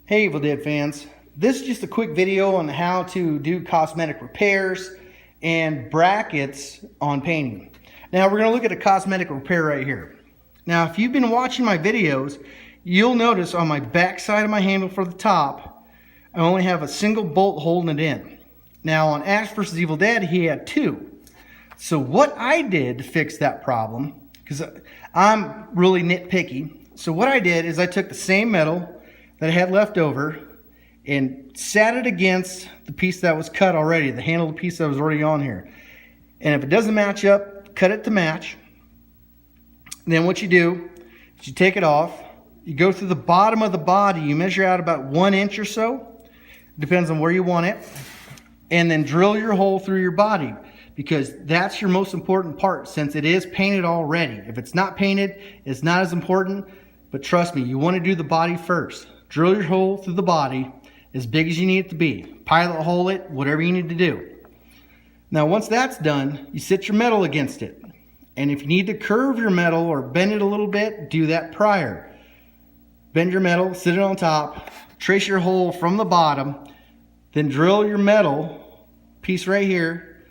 Hey Evil Dead fans, this is just a quick video on how to do cosmetic repairs and brackets on painting. Now we're going to look at a cosmetic repair right here. Now if you've been watching my videos, you'll notice on my back side of my handle for the top, I only have a single bolt holding it in. Now on Ash vs. Evil Dead, he had two. So what I did to fix that problem, because I'm really nitpicky, so what I did is I took the same metal that I had left over and sat it against the piece that was cut already, the handle of the piece that was already on here. And if it doesn't match up, cut it to match. And then what you do is you take it off, you go through the bottom of the body, you measure out about 1 inch or so, depends on where you want it, and then drill your hole through your body, because that's your most important part since it is painted already. If it's not painted, it's not as important, but trust me, you want to do the body first. Drill your hole through the body as big as you need it to be. Pilot hole it, whatever you need to do. Now once that's done, you sit your metal against it. And if you need to curve your metal or bend it a little bit, do that prior. Bend your metal, sit it on top, trace your hole from the bottom, then drill your metal piece right here,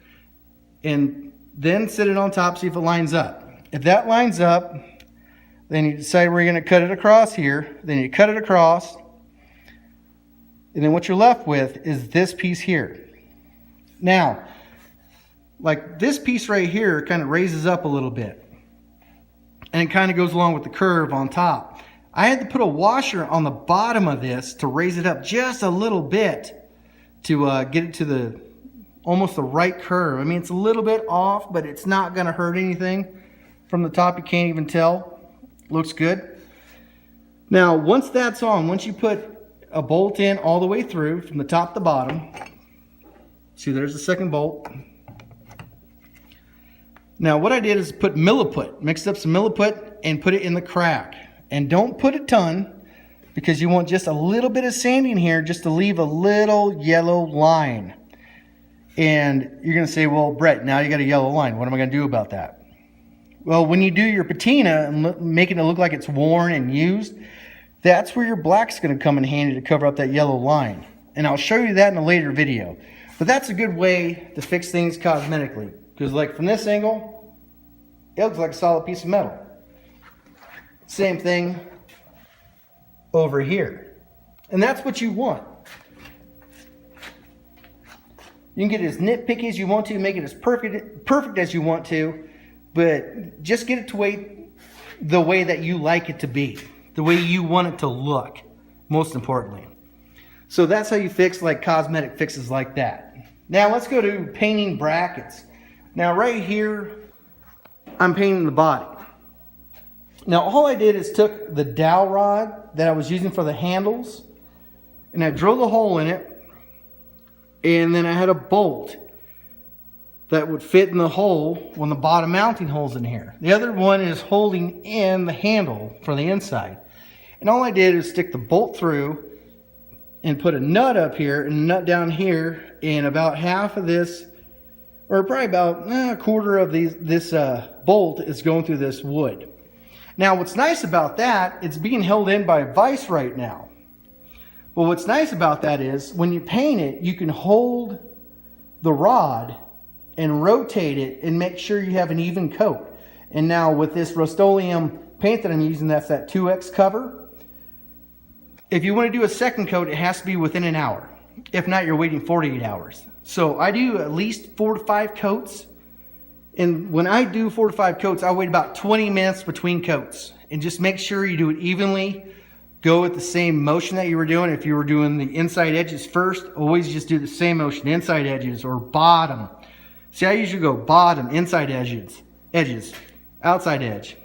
and then sit it on top, see if it lines up. If that lines up, then you decide where you're going to cut it across here. Then you cut it across. And then what you're left with is this piece here. Now, like this piece right here kind of raises up a little bit. And it kind of goes along with the curve on top. I had to put a washer on the bottom of this to raise it up just a little bit to get it to the almost the right curve. I mean, it's a little bit off, but it's not going to hurt anything. From the top, you can't even tell. Looks good. Now once that's on, once you put a bolt in all the way through from the top to bottom, see there's the second bolt. Now what I did is put milliput, mixed up some milliput and put it in the crack. And don't put a ton, because you want just a little bit of sanding here just to leave a little yellow line. And you're going to say, well Brett, now you got a yellow line, what am I going to do about that? Well, when you do your patina and making it look like it's worn and used, that's where your black's going to come in handy to cover up that yellow line. And I'll show you that in a later video. But that's a good way to fix things cosmetically. Because like from this angle, it looks like a solid piece of metal. Same thing over here. And that's what you want. You can get it as nitpicky as you want to, make it as perfect as you want to. But just get it to the way that you like it to be. The way you want it to look, most importantly. So that's how you fix like cosmetic fixes like that. Now let's go to painting brackets. Now right here, I'm painting the body. Now all I did is took the dowel rod that I was using for the handles, and I drilled a hole in it, and then I had a bolt that would fit in the hole when the bottom mounting hole's in here. The other one is holding in the handle for the inside. And all I did is stick the bolt through and put a nut up here and a nut down here, and about half of this, or probably about a quarter of this bolt is going through this wood. Now what's nice about that, it's being held in by a vise right now. But what's nice about that is when you paint it, you can hold the rod and rotate it and make sure you have an even coat. And now with this Rust-Oleum paint that I'm using, that's that 2X cover. If you want to do a second coat, it has to be within an hour. If not, you're waiting 48 hours. So I do at least 4 to 5 coats. And when I do 4 to 5 coats, I wait about 20 minutes between coats. And just make sure you do it evenly. Go with the same motion that you were doing. If you were doing the inside edges first, always just do the same motion, inside edges or bottom. See, I usually go bottom, inside edges, outside edge,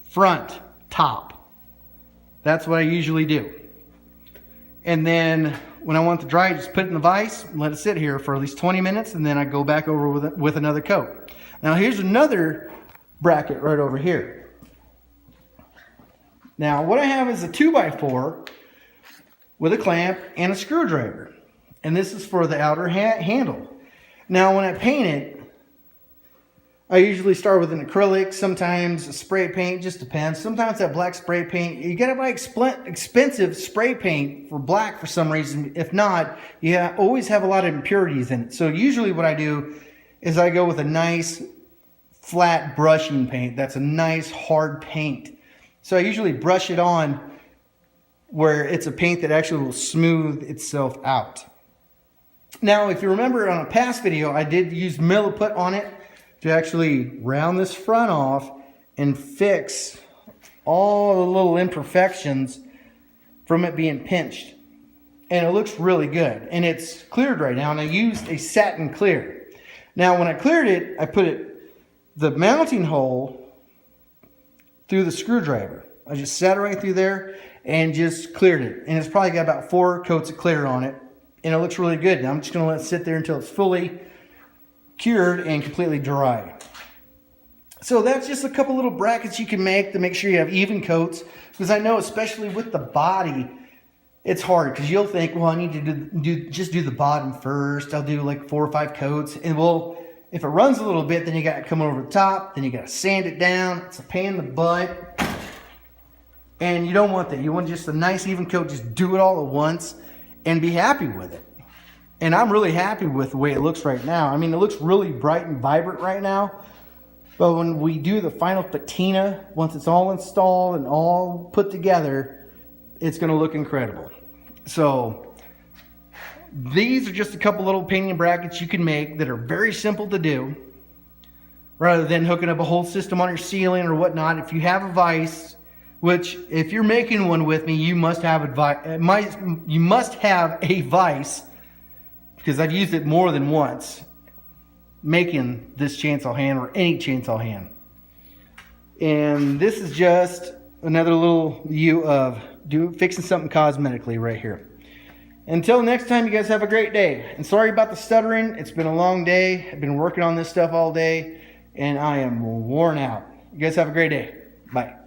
front, top. That's what I usually do. And then when I want it to dry, I just put it in the vise and let it sit here for at least 20 minutes, and then I go back over with another coat. Now here's another bracket right over here. Now what I have is a 2x4 with a clamp and a screwdriver. And this is for the outer handle. Now when I paint it, I usually start with an acrylic, sometimes a spray paint, just depends. Sometimes that black spray paint, you gotta buy expensive spray paint for black for some reason. If not, you always have a lot of impurities in it. So usually what I do is I go with a nice flat brushing paint. That's a nice hard paint. So I usually brush it on where it's a paint that actually will smooth itself out. Now, if you remember on a past video, I did use milliput on it to actually round this front off and fix all the little imperfections from it being pinched. And it looks really good. And it's cleared right now, and I used a satin clear. Now, when I cleared it, I put the mounting hole through the screwdriver. I just sat it right through there and just cleared it. And it's probably got about 4 coats of clear on it. And it looks really good. Now I'm just going to let it sit there until it's fully cured and completely dry. So that's just a couple little brackets you can make to make sure you have even coats, because I know especially with the body it's hard, because you'll think, well, I need to just do the bottom first. I'll do like 4 or 5 coats, and well, if it runs a little bit, then you got to come over the top, then you got to sand it down. It's a pain in the butt, and you don't want that. You want just a nice even coat. Just do it all at once and be happy with it. And I'm really happy with the way it looks right now. I mean, it looks really bright and vibrant right now. But when we do the final patina, once it's all installed and all put together, it's going to look incredible. So these are just a couple little painting brackets you can make that are very simple to do, rather than hooking up a whole system on your ceiling or whatnot. If you have a vise, which if you're making one with me, you must have a vise, because I've used it more than once making this chainsaw hand or any chainsaw hand. And this is just another little view of fixing something cosmetically right here. Until next time, you guys have a great day. And sorry about the stuttering. It's been a long day. I've been working on this stuff all day and I am worn out. You guys have a great day. Bye.